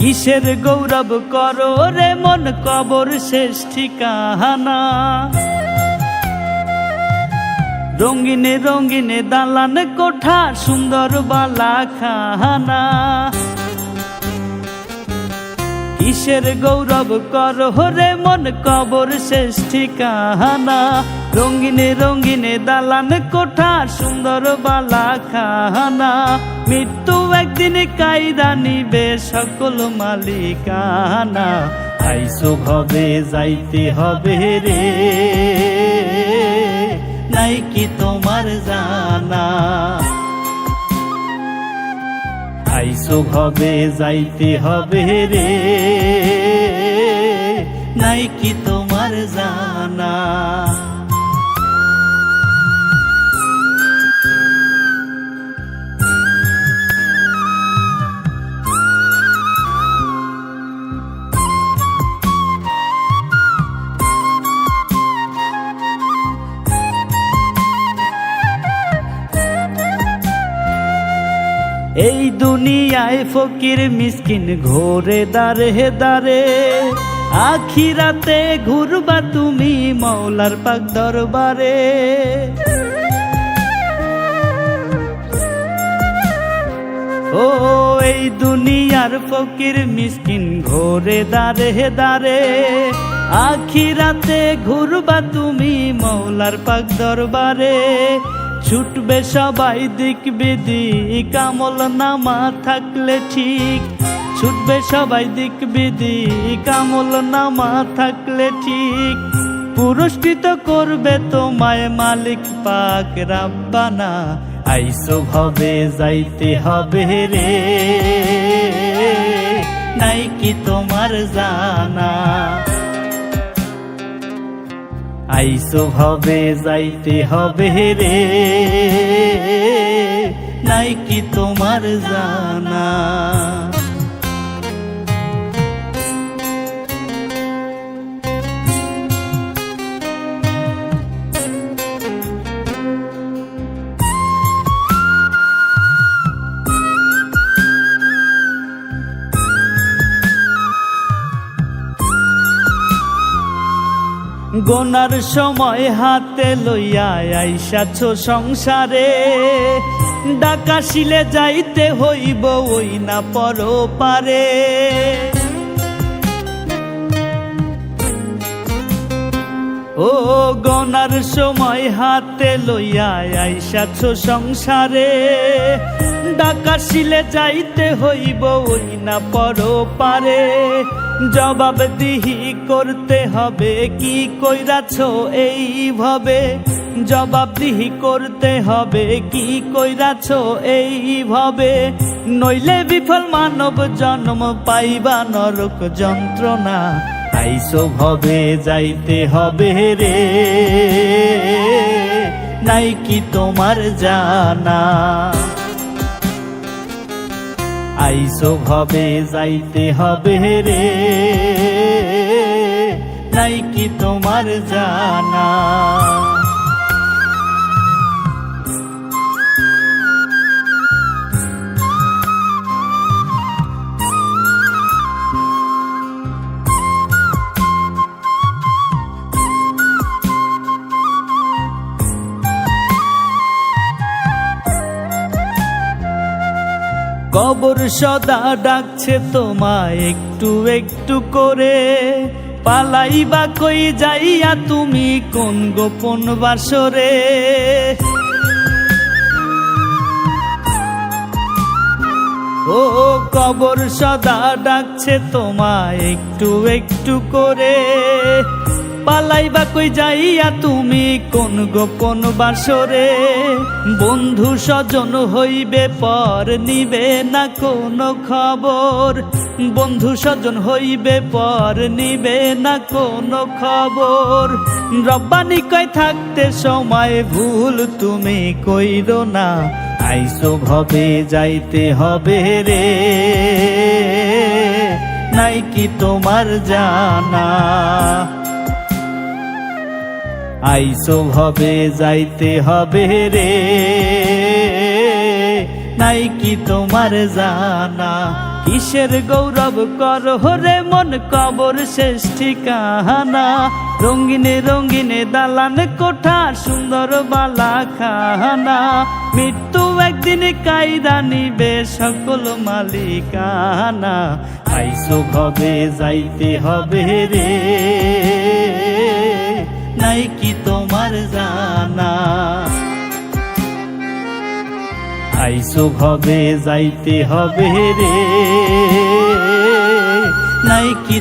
কিসের গৌরব করো রে মন কবর শেষ ঠিকানা। রঙিনে রঙিনে দালান কোঠা সুন্দর বালা খানা। কিসের গৌরব করো রে মন কবর শেষ ঠিকানা। রঙিনে রঙিনে দালান কোঠা সুন্দর বালা খানা। মৃত্যু একদিন কাইরা নিবে সকল মালিকানা। আইসো ভবে যাইতে হবে রে, নাই কি তোমার জানা। আইসো ভবে যাইতে হবে রে, নাই কি তোমার জানা। এই দুনিয়ায় ফকির মিসকিন ঘোরে দারে দারে। আখিরাতে ঘুরবা তুমি মৌলার পাক দরবারে। ও এই দুনিয়ার ফকির মিসকিন ঘোরে দারে দারে। আখিরাতে ঘুরবা তুমি মৌলার পাক দরবারে। ছুটবে সবাই দিক বিদিক আমল নামা থাকলে ঠিক। ছুটবে সবাই দিক বিদিক আমল নামা থাকলে ঠিক। পুরস্কৃত করবে তোমায় মালিক পাক রাব্বানা। আইসো ভবে যাইতে হবে রে, নাই কি তোমার জানা। আইসো ভবে যাইতে হবে রে, নাই কি তোমার জানা। গোনার সময় হাতে লইয়া আইসাছ সংসারে। ডাকাশিলে যাইতে হইব ওই না পর পারে। ও গোনার সময় হাতে লইয়া আইসাছ সংসারে। ডাকাশিলে যাইতে হইব ওই না পর পারে। জবাব দিহি করতে হবে কি কইরাছ এইভাবে। জবাব দিহি করতে হবে কি কইরাছ এইভাবে। নইলে বিফল মানব জন্ম পাইবা নরক যন্ত্রণা। আইসো ভবে যাইতে হবে রে, নাই কি তোমার জানা। আইসো ভবে যাইতে হবে রে, নাই কি তোমার জানা। কবর সদা ডাকছে তোমায় একটু একটু করে। পালাইবা কই যাইয়া তুমি কোন গোপন বাসরে। ও কবর সদা ডাকছে তোমায় একটু একটু করে। পালাইবা কই যাইয়া তুমি কোন গোপন বাসরে। বন্ধু স্বজন হইবে পর নিবে না কোনো খবর। বন্ধু স্বজন হইবে পর নিবে না কোনো খবর। রব্বানি কয় থাকতে সময় ভুল তুমি কইরো না। আইসো ভবে যাইতে হবে রে, নাই কি তোমার জানা। আইসো ভবে যাইতে হবে রে, নাই কি তোমার জানা। কিসের গৌরব করো রে মন কবর শেষ ঠিকানা। রঙিনে রঙিনে দালান কোঠা সুন্দর বালা খানা, মৃত্যু একদিন কাইরা নিবে সকল মালিকানা। আইসো ভবে যাইতে হবে রে, নাই কি তোমার জানা। আইসো ভবে যাইতে হবে রে, নাই কি